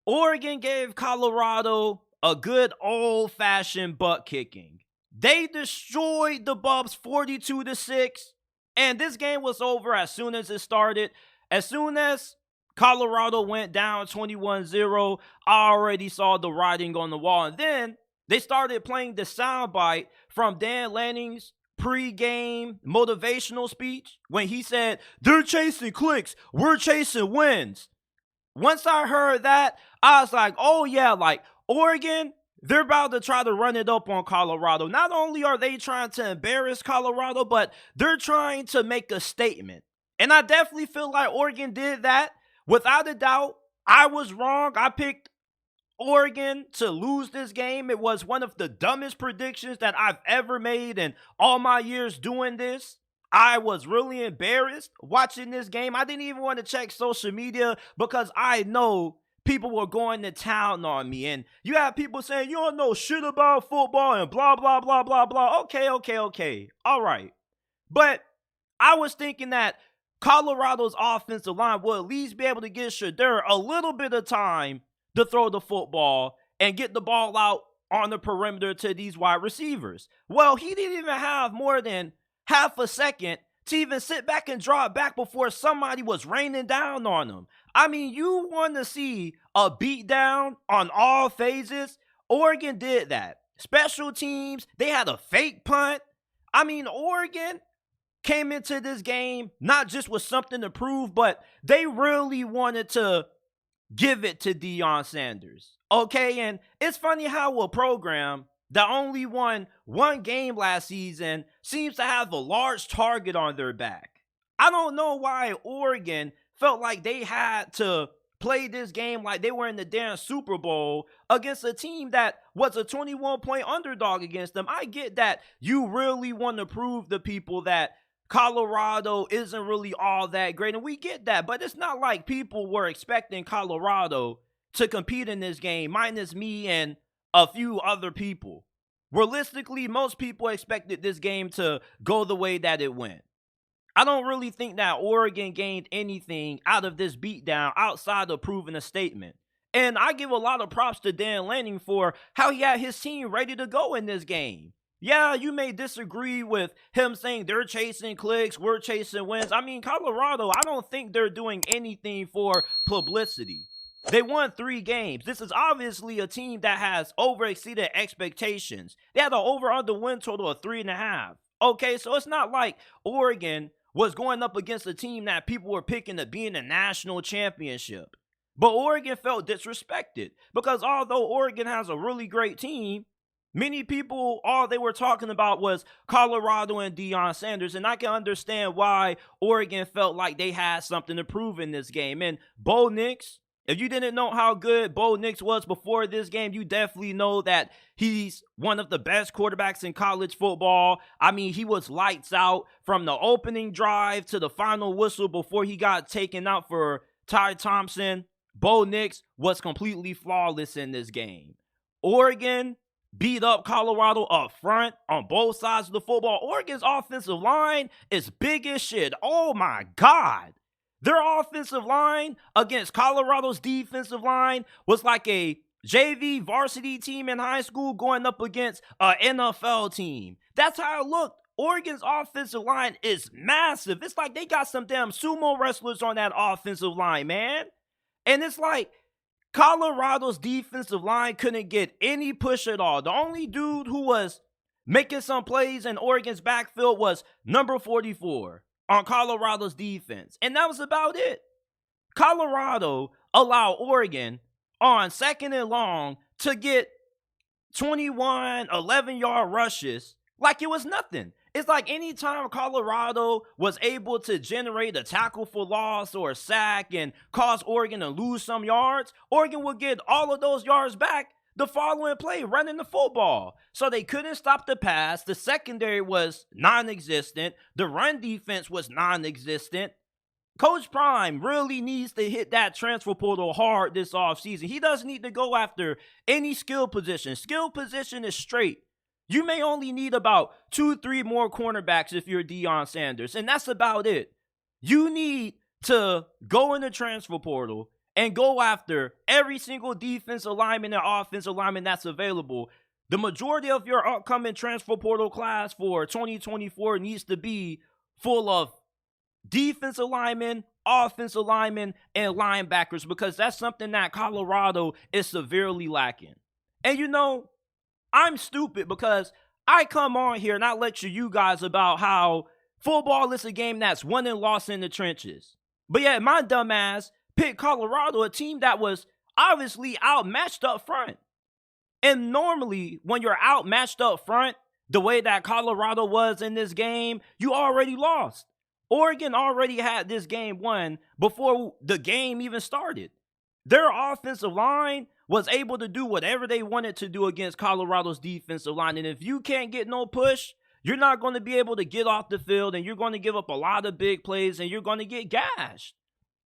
Oregon gave Colorado a good old-fashioned butt kicking. They destroyed the Buffs 42-6, and this game was over as soon as it started. As soon as Colorado went down 21-0, I already saw the writing on the wall. And then they started playing the soundbite from Dan Lanning's pre-game motivational speech when he said, "They're chasing clicks, we're chasing wins." Once I heard that, I was like, oh yeah, like Oregon, they're about to try to run it up on Colorado. Not only are they trying to embarrass Colorado, but they're trying to make a statement. And I definitely feel like Oregon did that. Without a doubt, I was wrong. I picked Oregon to lose this game. It was one of the dumbest predictions that I've ever made in all my years doing this. I was really embarrassed watching this game. I didn't even want to check social media because I know people were going to town on me. And you have people saying, you don't know shit about football and blah, blah, blah, blah, blah. Okay. All right. But I was thinking that Colorado's offensive line will at least be able to give Shedeur a little bit of time to throw the football and get the ball out on the perimeter to these wide receivers. Well, he didn't even have more than half a second to even sit back and drop back before somebody was raining down on him. I mean, you want to see a beatdown on all phases? Oregon did that. Special teams, they had a fake punt. I mean, Oregon came into this game not just with something to prove, but they really wanted to give it to Deion Sanders. Okay, and it's funny how a program that only won one game last season seems to have a large target on their back. I don't know why Oregon felt like they had to play this game like they were in the damn Super Bowl against a team that was a 21-point underdog against them. I get that you really want to prove to people that Colorado isn't really all that great, and we get that, but it's not like people were expecting Colorado to compete in this game, minus me and a few other people. Realistically, most people expected this game to go the way that it went. I don't really think that Oregon gained anything out of this beatdown outside of proving a statement. And I give a lot of props to Dan Lanning for how he had his team ready to go in this game. Yeah, you may disagree with him saying they're chasing clicks, we're chasing wins. I mean, Colorado, I don't think they're doing anything for publicity. They won 3 games. This is obviously a team that has overexceeded expectations. They had an over-under win total of 3.5. Okay, so it's not like Oregon was going up against a team that people were picking to be in the national championship. But Oregon felt disrespected because although Oregon has a really great team, many people, all they were talking about was Colorado and Deion Sanders, and I can understand why Oregon felt like they had something to prove in this game. And Bo Nix, if you didn't know how good Bo Nix was before this game, you definitely know that he's one of the best quarterbacks in college football. I mean, he was lights out from the opening drive to the final whistle before he got taken out for Ty Thompson. Bo Nix was completely flawless in this game. Oregon beat up Colorado up front on both sides of the football. Oregon's offensive line is big as shit. Oh my God. Their offensive line against Colorado's defensive line was like a JV varsity team in high school going up against an NFL team. That's how it looked. Oregon's offensive line is massive. It's like they got some damn sumo wrestlers on that offensive line, man. And it's like Colorado's defensive line couldn't get any push at all. The only dude who was making some plays in Oregon's backfield was number 44 on Colorado's defense. And that was about it. Colorado allowed Oregon on 2nd and long to get 21 11-yard rushes like it was nothing. It's like anytime Colorado was able to generate a tackle for loss or a sack and cause Oregon to lose some yards, Oregon would get all of those yards back the following play, running the football. So they couldn't stop the pass. The secondary was non-existent. The run defense was non-existent. Coach Prime really needs to hit that transfer portal hard this offseason. He doesn't need to go after any skill position. Skill position is straight. You may only need about 2-3 more cornerbacks if you're Deion Sanders, and that's about it. You need to go in the transfer portal and go after every single defensive lineman and offensive lineman that's available, the majority of your upcoming transfer portal class for 2024 needs to be full of defensive linemen, offensive linemen, and linebackers, because that's something that Colorado is severely lacking. And I'm stupid because I come on here and I lecture you guys about how football is a game that's won and lost in the trenches. But yet my dumb ass picked Colorado, a team that was obviously outmatched up front. And normally when you're outmatched up front, the way that Colorado was in this game, you already lost. Oregon already had this game won before the game even started. Their offensive line was able to do whatever they wanted to do against Colorado's defensive line. And if you can't get no push, you're not going to be able to get off the field, and you're going to give up a lot of big plays, and you're going to get gashed.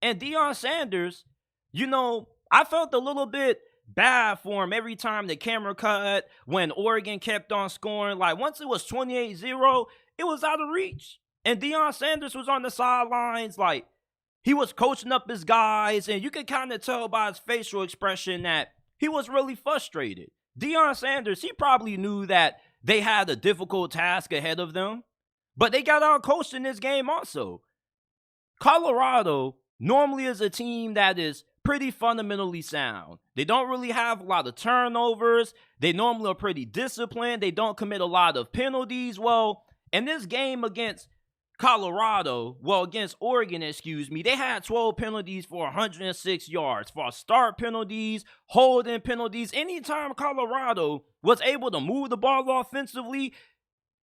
And Deion Sanders, I felt a little bit bad for him every time the camera cut when Oregon kept on scoring. Like, once it was 28-0, it was out of reach. And Deion Sanders was on the sidelines, like, he was coaching up his guys, and you could kind of tell by his facial expression that he was really frustrated. Deion Sanders, he probably knew that they had a difficult task ahead of them, but they got out-coached in this game also. Colorado normally is a team that is pretty fundamentally sound. They don't really have a lot of turnovers. They normally are pretty disciplined. They don't commit a lot of penalties. Well, in this game against Oregon, they had 12 penalties for 106 yards. For start penalties, holding penalties. Anytime Colorado was able to move the ball offensively,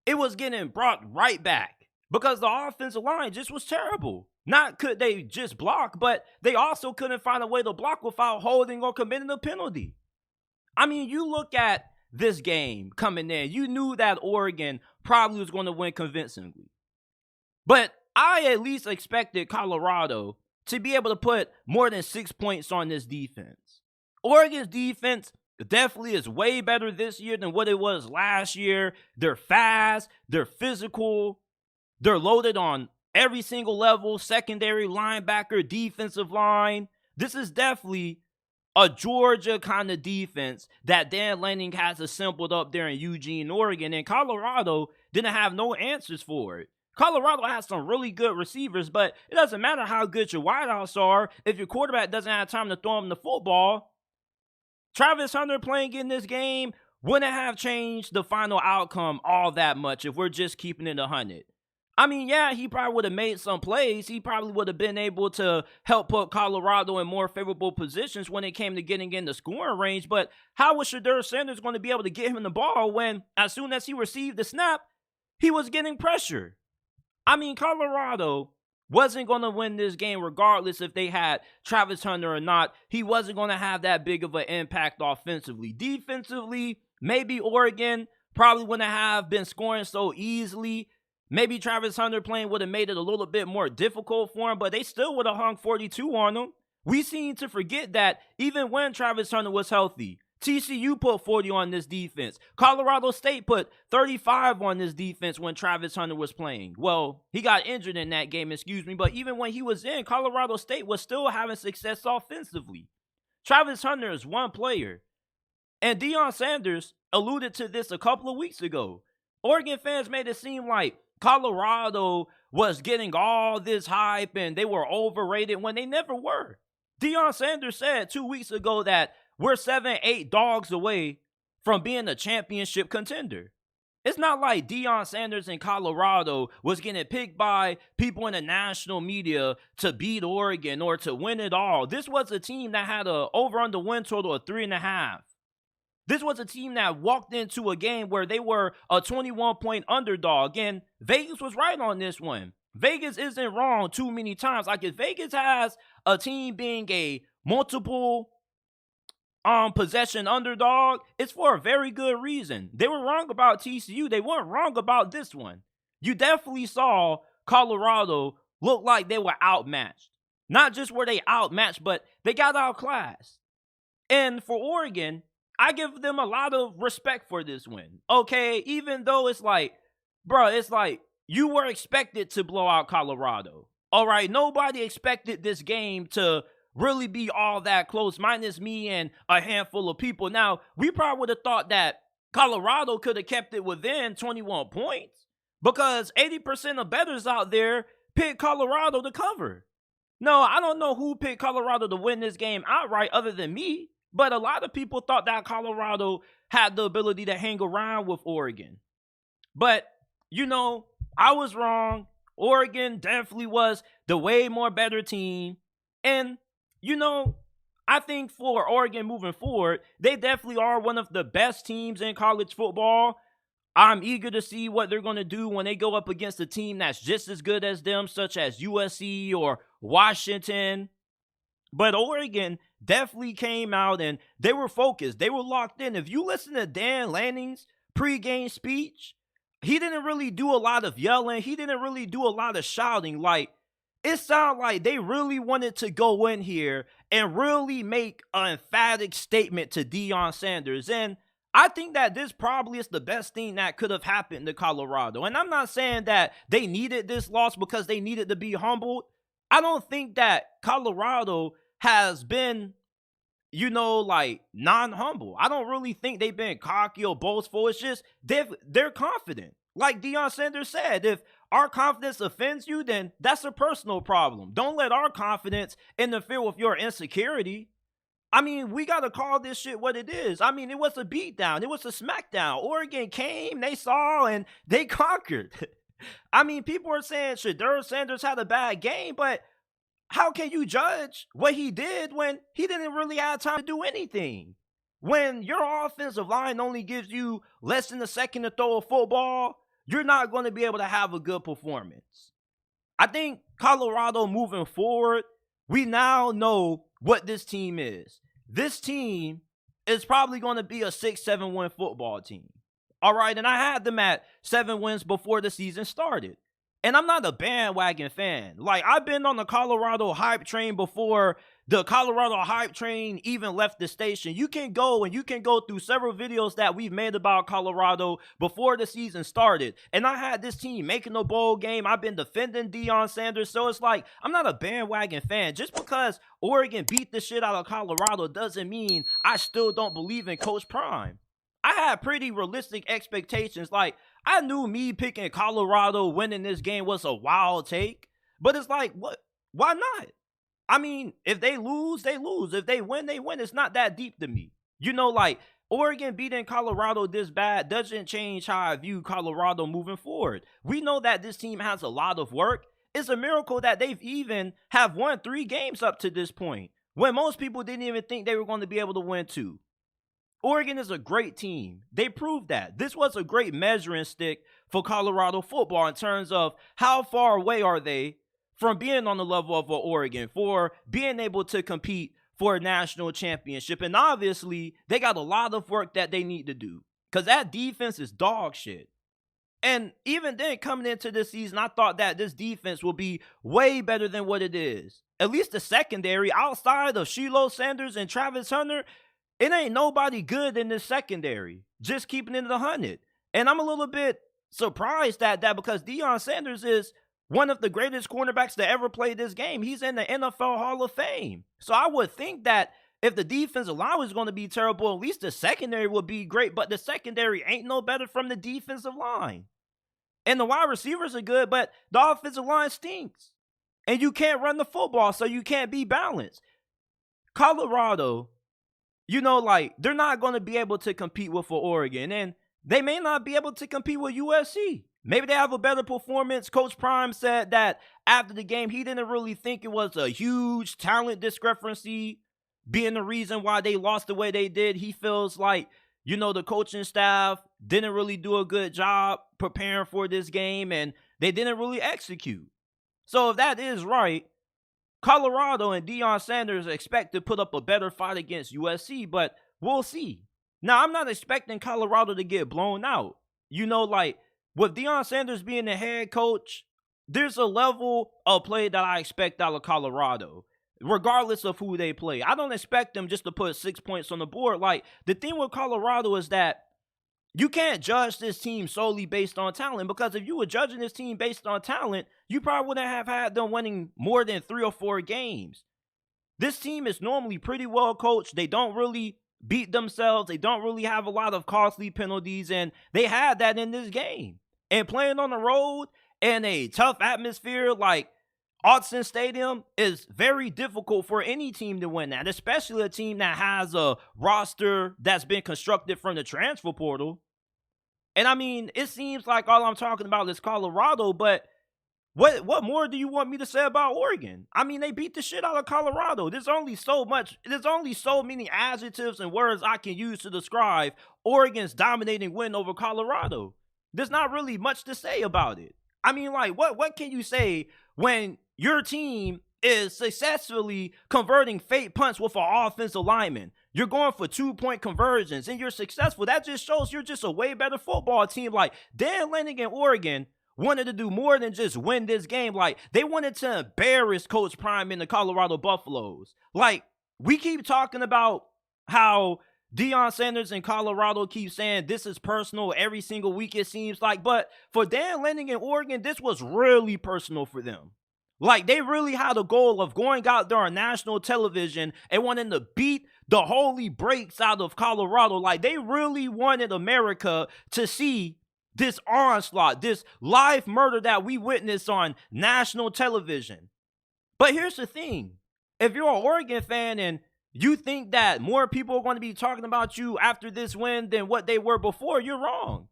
it was getting brought right back because the offensive line just was terrible. Not could they just block, but they also couldn't find a way to block without holding or committing a penalty. I mean, you look at this game coming in, you knew that Oregon probably was going to win convincingly. But I at least expected Colorado to be able to put more than 6 points on this defense. Oregon's defense definitely is way better this year than what it was last year. They're fast, they're physical, they're loaded on every single level, secondary, linebacker, defensive line. This is definitely a Georgia kind of defense that Dan Lanning has assembled up there in Eugene, Oregon, and Colorado didn't have no answers for it. Colorado has some really good receivers, but it doesn't matter how good your wideouts are if your quarterback doesn't have time to throw him the football. Travis Hunter playing in this game wouldn't have changed the final outcome all that much if we're just keeping it 100. I mean, yeah, he probably would have made some plays. He probably would have been able to help put Colorado in more favorable positions when it came to getting in the scoring range. But how was Deion Sanders going to be able to get him the ball when, as soon as he received the snap, he was getting pressure? I mean, Colorado wasn't going to win this game regardless if they had Travis Hunter or not. He wasn't going to have that big of an impact offensively. Defensively, maybe Oregon probably wouldn't have been scoring so easily. Maybe Travis Hunter playing would have made it a little bit more difficult for him, but they still would have hung 42 on him. We seem to forget that even when Travis Hunter was healthy, TCU put 40 on this defense. Colorado State put 35 on this defense when Travis Hunter was playing. Well, he got injured in that game, but even when he was in, Colorado State was still having success offensively. Travis Hunter is one player. And Deion Sanders alluded to this a couple of weeks ago. Oregon fans made it seem like Colorado was getting all this hype and they were overrated when they never were. Deion Sanders said 2 weeks ago that we're 7-8 dogs away from being a championship contender. It's not like Deion Sanders in Colorado was getting picked by people in the national media to beat Oregon or to win it all. This was a team that had a over-under win total of 3.5. This was a team that walked into a game where they were a 21-point underdog, and Vegas was right on this one. Vegas isn't wrong too many times. Like, if Vegas has a team being a multiple possession underdog, it's for a very good reason. They were wrong about TCU. They weren't wrong about this one. You definitely saw Colorado look like they were outmatched. Not just were they outmatched, but they got outclassed. And for Oregon, I give them a lot of respect for this win. Okay, even though it's like, you were expected to blow out Colorado. All right, nobody expected this game to really be all that close, minus me and a handful of people. Now, we probably would have thought that Colorado could have kept it within 21 points because 80% of bettors out there picked Colorado to cover. No, I don't know who picked Colorado to win this game outright other than me, but a lot of people thought that Colorado had the ability to hang around with Oregon. But, I was wrong. Oregon definitely was the way more better team. And, I think for Oregon moving forward, they definitely are one of the best teams in college football. I'm eager to see what they're going to do when they go up against a team that's just as good as them, such as USC or Washington. But Oregon definitely came out and they were focused. They were locked in. If you listen to Dan Lanning's pregame speech, he didn't really do a lot of yelling. He didn't really do a lot of shouting. Like, it sounded like they really wanted to go in here and really make an emphatic statement to Deion Sanders. And I think that this probably is the best thing that could have happened to Colorado. And I'm not saying that they needed this loss because they needed to be humbled. I don't think that Colorado has been, non-humble. I don't really think they've been cocky or boastful. It's just they're confident. Like Deion Sanders said, if our confidence offends you, then that's a personal problem. Don't let our confidence interfere with your insecurity. I mean, we got to call this shit what it is. I mean, it was a beatdown. It was a smackdown. Oregon came, they saw, and they conquered. I mean, people are saying Deion Sanders had a bad game, but how can you judge what he did when he didn't really have time to do anything? When your offensive line only gives you less than a second to throw a football, you're not going to be able to have a good performance. I think Colorado moving forward, we now know what this team is. This team is probably going to be a 6-7 win football team. All right, and I had them at 7 wins before the season started. And I'm not a bandwagon fan. Like, I've been on the Colorado hype train before the Colorado hype train even left the station. You can go through several videos that we've made about Colorado before the season started. And I had this team making a bowl game. I've been defending Deion Sanders. So it's like, I'm not a bandwagon fan. Just because Oregon beat the shit out of Colorado doesn't mean I still don't believe in Coach Prime. I had pretty realistic expectations. Like, I knew me picking Colorado winning this game was a wild take. But it's like, what? Why not? I mean, if they lose, they lose. If they win, they win. It's not that deep to me. Oregon beating Colorado this bad doesn't change how I view Colorado moving forward. We know that this team has a lot of work. It's a miracle that they've even have won 3 games up to this point, when most people didn't even think they were going to be able to win 2. Oregon is a great team. They proved that. This was a great measuring stick for Colorado football in terms of how far away are they from being on the level of Oregon, for being able to compete for a national championship. And obviously, they got a lot of work that they need to do because that defense is dog shit. And even then, coming into this season, I thought that this defense will be way better than what it is. At least the secondary, outside of Shiloh Sanders and Travis Hunter, it ain't nobody good in this secondary. Just keeping it 100. And I'm a little bit surprised at that because Deion Sanders is one of the greatest cornerbacks to ever play this game. He's in the NFL Hall of Fame. So I would think that if the defensive line was going to be terrible, at least the secondary would be great. But the secondary ain't no better from the defensive line. And the wide receivers are good, but the offensive line stinks. And you can't run the football, so you can't be balanced. Colorado, they're not going to be able to compete with Oregon. And they may not be able to compete with USC. Maybe they have a better performance. Coach Prime said that after the game, he didn't really think it was a huge talent discrepancy being the reason why they lost the way they did. He feels like, the coaching staff didn't really do a good job preparing for this game, and they didn't really execute. So if that is right, Colorado and Deion Sanders expect to put up a better fight against USC, but we'll see. Now, I'm not expecting Colorado to get blown out. With Deion Sanders being the head coach, there's a level of play that I expect out of Colorado, regardless of who they play. I don't expect them just to put 6 points on the board. The thing with Colorado is that you can't judge this team solely based on talent, because if you were judging this team based on talent, you probably wouldn't have had them winning more than 3 or 4 games. This team is normally pretty well coached. They don't really beat themselves. They don't really have a lot of costly penalties, and they had that in this game. And playing on the road in a tough atmosphere like Autzen Stadium is very difficult for any team to win that, especially a team that has a roster that's been constructed from the transfer portal. And I mean, it seems like all I'm talking about is Colorado, but what more do you want me to say about Oregon? I mean, they beat the shit out of Colorado. There's only so many adjectives and words I can use to describe Oregon's dominating win over Colorado. There's not really much to say about it. I mean, like, what can you say when your team is successfully converting fake punts with an offensive lineman? You're going for 2-point conversions and you're successful. That just shows you're just a way better football team. Like, Dan Lanning and Oregon wanted to do more than just win this game. Like, they wanted to embarrass Coach Prime and the Colorado Buffaloes. Like, we keep talking about how Deion Sanders in Colorado keep saying this is personal every single week, it seems like. But for Dan Lanning and Oregon, this was really personal for them. Like, they really had a goal of going out there on national television and wanting to beat the holy brakes out of Colorado. Like, they really wanted America to see this onslaught, this live murder that we witnessed on national television. But here's the thing. If you're an Oregon fan and you think that more people are going to be talking about you after this win than what they were before, you're wrong.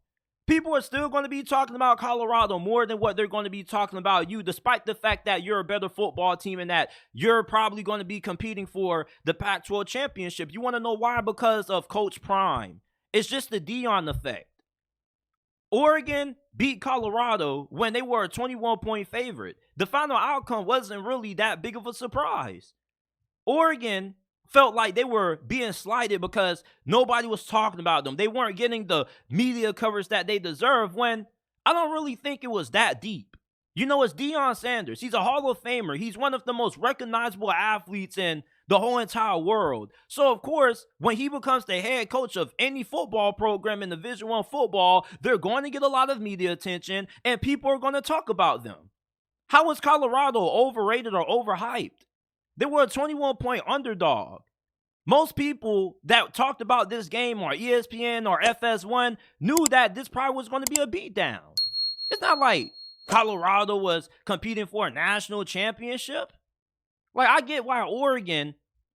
People are still going to be talking about Colorado more than what they're going to be talking about you, despite the fact that you're a better football team and that you're probably going to be competing for the Pac-12 championship. You want to know why? Because of Coach Prime. It's just the Deion effect. Oregon beat Colorado when they were a 21-point favorite. The final outcome wasn't really that big of a surprise. Oregon felt like they were being slighted because nobody was talking about them. They weren't getting the media coverage that they deserve, when I don't really think it was that deep. You know, it's Deion Sanders. He's a Hall of Famer. He's one of the most recognizable athletes in the whole entire world. So, of course, when he becomes the head coach of any football program in Division I football, they're going to get a lot of media attention and people are going to talk about them. How was Colorado overrated or overhyped? They were a 21-point underdog. Most people that talked about this game on ESPN or FS1 knew that this probably was going to be a beatdown. It's not like Colorado was competing for a national championship. Like, I get why Oregon,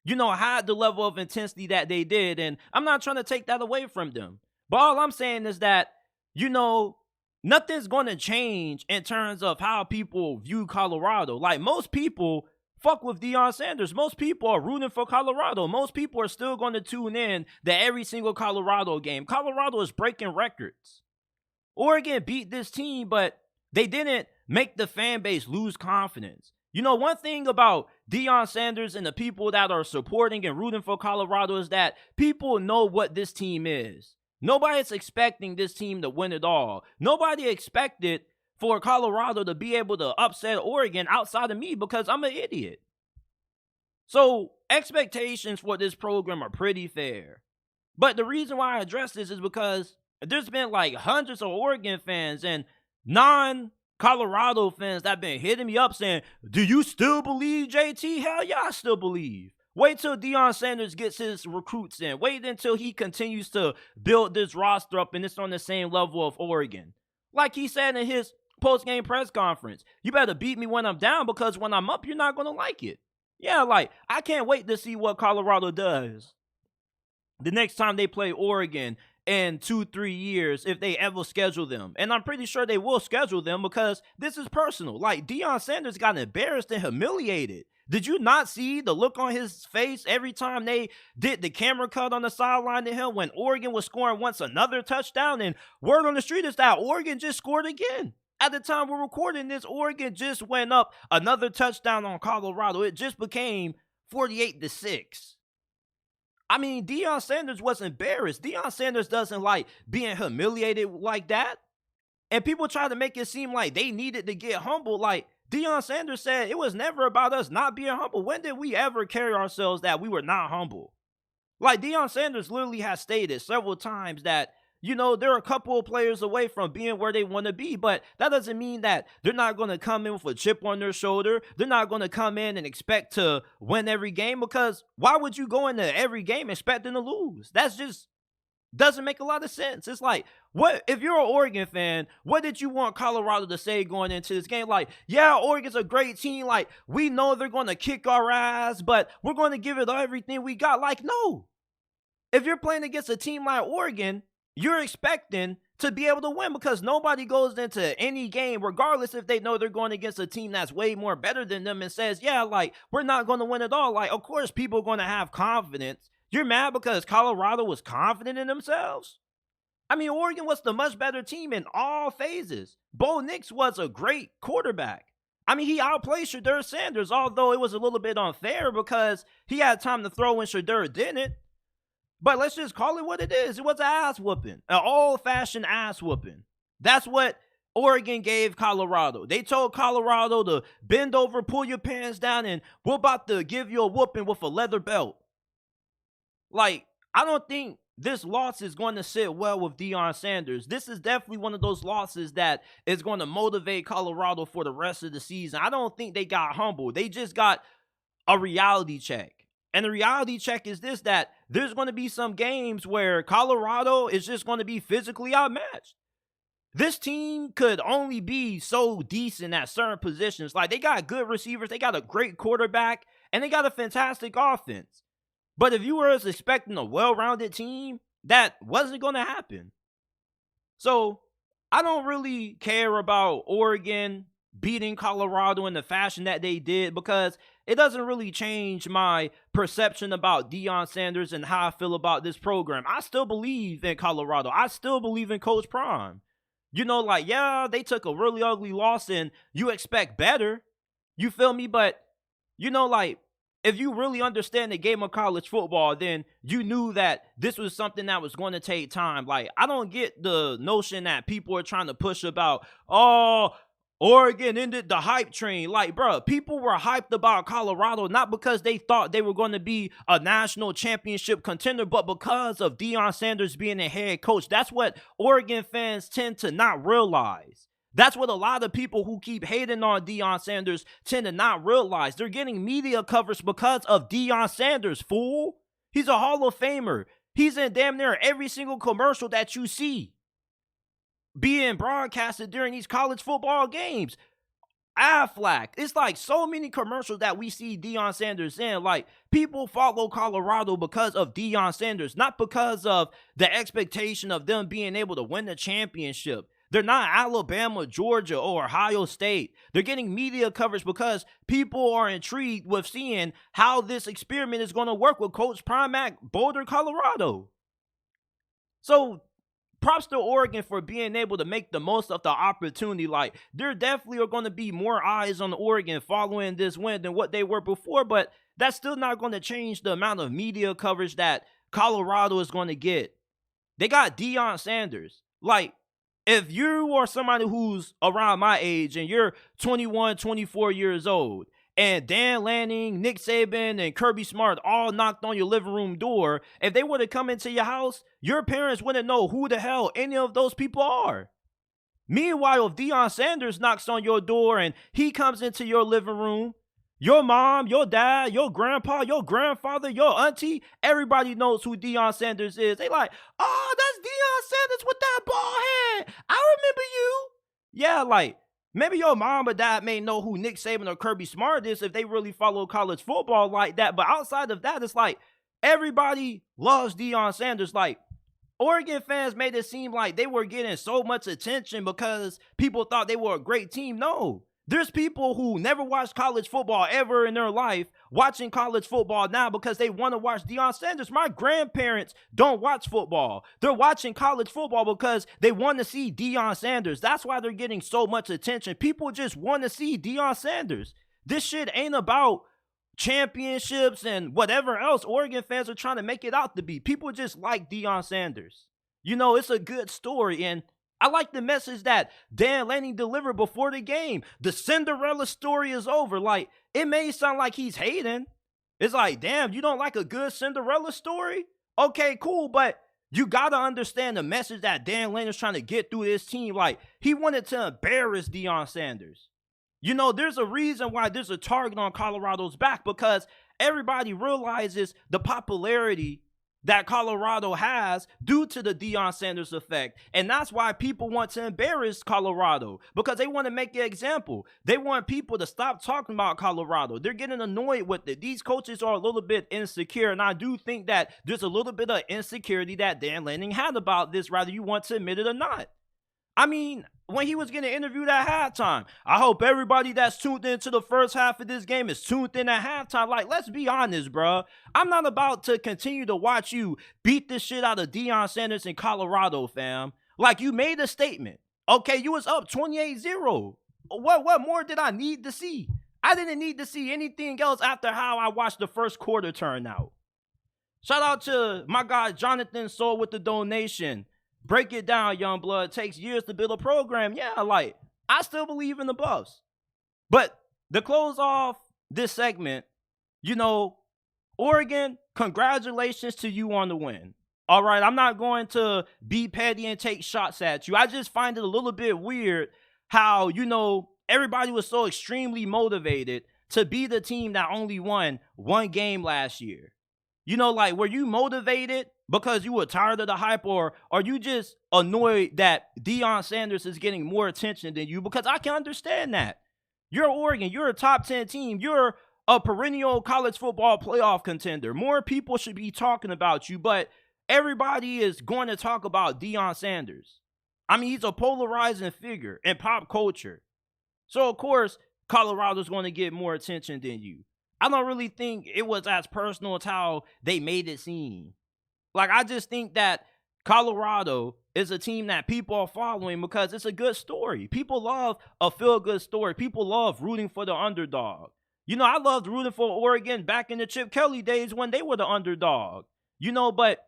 had the level of intensity that they did, and I'm not trying to take that away from them. But all I'm saying is that, nothing's going to change in terms of how people view Colorado. Like, most people fuck with Deion Sanders. Most people are rooting for Colorado. Most people are still going to tune in to every single Colorado game. Colorado is breaking records. Oregon beat this team, but they didn't make the fan base lose confidence. One thing about Deion Sanders and the people that are supporting and rooting for Colorado is that people know what this team is. Nobody's expecting this team to win it all. Nobody expected for Colorado to be able to upset Oregon outside of me because I'm an idiot. So expectations for this program are pretty fair. But the reason why I address this is because there's been like hundreds of Oregon fans and non-Colorado fans that have been hitting me up saying, do you still believe JT? Hell yeah, I still believe. Wait till Deion Sanders gets his recruits in. Wait until he continues to build this roster up and it's on the same level of Oregon. Like he said in his post-game press conference, you better beat me when I'm down because when I'm up, you're not going to like it. Yeah, like, I can't wait to see what Colorado does the next time they play Oregon in 2-3 years, if they ever schedule them. And I'm pretty sure they will schedule them because this is personal. Like, Deion Sanders got embarrassed and humiliated. Did you not see the look on his face every time they did the camera cut on the sideline to him when Oregon was scoring once another touchdown? And word on the street is that Oregon just scored again. At the time we're recording this, Oregon just went up another touchdown on Colorado. It just became 48-6. I mean, Deion Sanders was embarrassed. Deion Sanders doesn't like being humiliated like that. And people try to make it seem like they needed to get humble. Like, Deion Sanders said, it was never about us not being humble. When did we ever carry ourselves that we were not humble? Like, Deion Sanders literally has stated several times that they're a couple of players away from being where they want to be, but that doesn't mean that they're not going to come in with a chip on their shoulder. They're not going to come in and expect to win every game, because why would you go into every game expecting to lose? That's just doesn't make a lot of sense. It's like, what if you're an Oregon fan, what did you want Colorado to say going into this game? Like, yeah, Oregon's a great team. Like, we know they're going to kick our ass, but we're going to give it everything we got. Like, no. If you're playing against a team like Oregon, you're expecting to be able to win, because nobody goes into any game, regardless if they know they're going against a team that's way more better than them, and says, yeah, like, we're not going to win at all. Like, of course, people are going to have confidence. You're mad because Colorado was confident in themselves? I mean, Oregon was the much better team in all phases. Bo Nix was a great quarterback. I mean, he outplayed Deion Sanders, although it was a little bit unfair because he had time to throw and Deion didn't. But let's just call it what it is. It was an ass whooping, an old-fashioned ass whooping. That's what Oregon gave Colorado. They told Colorado to bend over, pull your pants down, and we're about to give you a whooping with a leather belt. Like, I don't think this loss is going to sit well with Deion Sanders. This is definitely one of those losses that is going to motivate Colorado for the rest of the season. I don't think they got humbled. They just got a reality check. And the reality check is this, that there's going to be some games where Colorado is just going to be physically outmatched. This team could only be so decent at certain positions. Like, they got good receivers, they got a great quarterback, and they got a fantastic offense. But if you were expecting a well-rounded team, that wasn't going to happen. So, I don't really care about Oregon beating Colorado in the fashion that they did, because it doesn't really change my perception about Deion Sanders and how I feel about this program. I still believe in Colorado. I still believe in Coach Prime. Like, yeah, they took a really ugly loss and you expect better. You feel me? But, like, if you really understand the game of college football, then you knew that this was something that was going to take time. Like, I don't get the notion that people are trying to push about, oh, Oregon ended the hype train. Like, bro, people were hyped about Colorado not because they thought they were going to be a national championship contender, but because of Deion Sanders being a head coach. That's what Oregon fans tend to not realize. That's what a lot of people who keep hating on Deion Sanders tend to not realize. They're getting media coverage because of Deion Sanders, fool. He's a Hall of Famer. He's in damn near every single commercial that you see being broadcasted during these college football games. Aflac. It's like so many commercials that we see Deion Sanders in. Like, people follow Colorado because of Deion Sanders, not because of the expectation of them being able to win the championship. They're not Alabama, Georgia, or Ohio State. They're getting media coverage because people are intrigued with seeing how this experiment is going to work with Coach Prime at Boulder, Colorado. So, props to Oregon for being able to make the most of the opportunity. Like, there definitely are going to be more eyes on Oregon following this win than what they were before, but that's still not going to change the amount of media coverage that Colorado is going to get. They got Deion Sanders. Like, if you are somebody who's around my age and you're 21, 24 years old, and Dan Lanning, Nick Saban, and Kirby Smart all knocked on your living room door, if they were to come into your house, your parents wouldn't know who the hell any of those people are. Meanwhile, if Deion Sanders knocks on your door and he comes into your living room, your mom, your dad, your grandpa, your grandfather, your auntie, everybody knows who Deion Sanders is. They like, oh, that's Deion Sanders with that bald head. I remember you. Yeah, like, maybe your mom or dad may know who Nick Saban or Kirby Smart is if they really follow college football like that. But outside of that, it's like everybody loves Deion Sanders. Like, Oregon fans made it seem like they were getting so much attention because people thought they were a great team. No. There's people who never watched college football ever in their life watching college football now because they want to watch Deion Sanders. My grandparents don't watch football. They're watching college football because they want to see Deion Sanders. That's why they're getting so much attention. People just want to see Deion Sanders. This shit ain't about championships and whatever else Oregon fans are trying to make it out to be. People just like Deion Sanders. It's a good story, and I like the message that Dan Lanning delivered before the game. The Cinderella story is over. Like, it may sound like he's hating. It's like, damn, you don't like a good Cinderella story? Okay, cool, but You got to understand the message that Dan Lanning is trying to get through this team. Like, he wanted to embarrass Deion Sanders. You know, there's a reason why there's a target on Colorado's back, because everybody realizes the popularity that Colorado has due to the Deion Sanders effect. And that's why people want to embarrass Colorado, because they want to make an example. They want people to stop talking about Colorado. They're getting annoyed with it. These coaches are a little bit insecure, and I do think that there's a little bit of insecurity that Dan Lanning had about this, whether you want to admit it or not. I mean, when he was getting interviewed at halftime, I hope everybody that's tuned into the first half of this game is tuned in at halftime. Like, let's be honest, bro. I'm not about to continue to watch you beat the shit out of Deion Sanders in Colorado, fam. Like, you made a statement. Okay, you was up 28-0. What more did I need to see? I didn't need to see anything else after how I watched the first quarter turn out. Shout out to my guy Jonathan Soul with the donation. Break it down, young blood. It takes years to build a program. Yeah, like, I still believe in the Buffs. But to close off this segment, you know, Oregon, congratulations to you on the win. All right, I'm not going to be petty and take shots at you. I just find it a little bit weird how, you know, everybody was so extremely motivated to be the team that only won one game last year. You know, like, were you motivated because you were tired of the hype, or are you just annoyed that Deion Sanders is getting more attention than you? Because I can understand that. You're Oregon. You're a top 10 team. You're a perennial college football playoff contender. More people should be talking about you, but everybody is going to talk about Deion Sanders. I mean, he's a polarizing figure in pop culture. So, of course, Colorado's going to get more attention than you. I don't really think it was as personal as how they made it seem. Like, I just think that Colorado is a team that people are following because it's a good story. People love a feel-good story. People love rooting for the underdog. You know, I loved rooting for Oregon back in the Chip Kelly days when they were the underdog. You know, but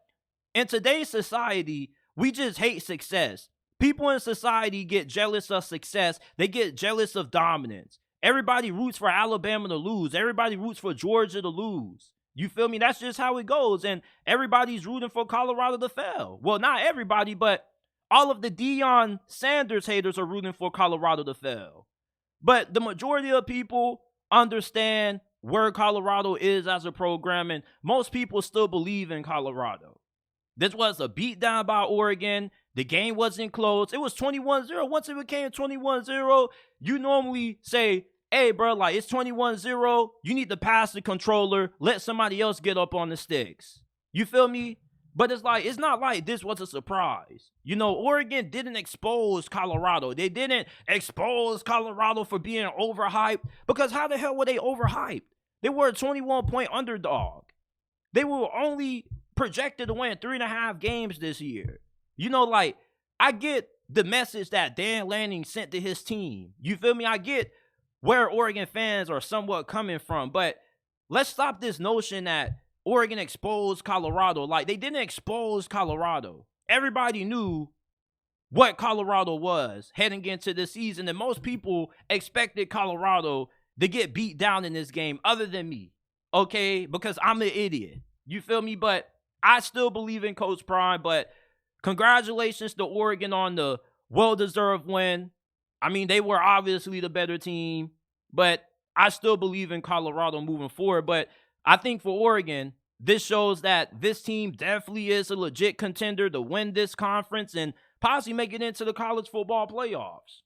in today's society, we just hate success. People in society get jealous of success. They get jealous of dominance. Everybody roots for Alabama to lose. Everybody roots for Georgia to lose. You feel me? That's just how it goes. And everybody's rooting for Colorado to fail. Well, not everybody, but all of the Deion Sanders haters are rooting for Colorado to fail. But the majority of people understand where Colorado is as a program, and most people still believe in Colorado. This was a beatdown by Oregon. The game wasn't close. It was 21-0. Once it became 21-0, you normally say, hey, bro, like, it's 21-0. You need to pass the controller. Let somebody else get up on the sticks. You feel me? But it's like, it's not like this was a surprise. You know, Oregon didn't expose Colorado. They didn't expose Colorado for being overhyped, because how the hell were they overhyped? They were a 21-point underdog. They were only projected to win 3.5 games this year. You know, like, I get the message that Dan Lanning sent to his team. You feel me? I get where Oregon fans are somewhat coming from, but let's stop this notion that Oregon exposed Colorado. Like, they didn't expose Colorado. Everybody knew what Colorado was heading into the season, and most people expected Colorado to get beat down in this game, other than me, okay? Because I'm an idiot. You feel me? But I still believe in Coach Prime, but congratulations to Oregon on the well-deserved win. I mean, they were obviously the better team, but I still believe in Colorado moving forward. But I think for Oregon, this shows that this team definitely is a legit contender to win this conference and possibly make it into the college football playoffs.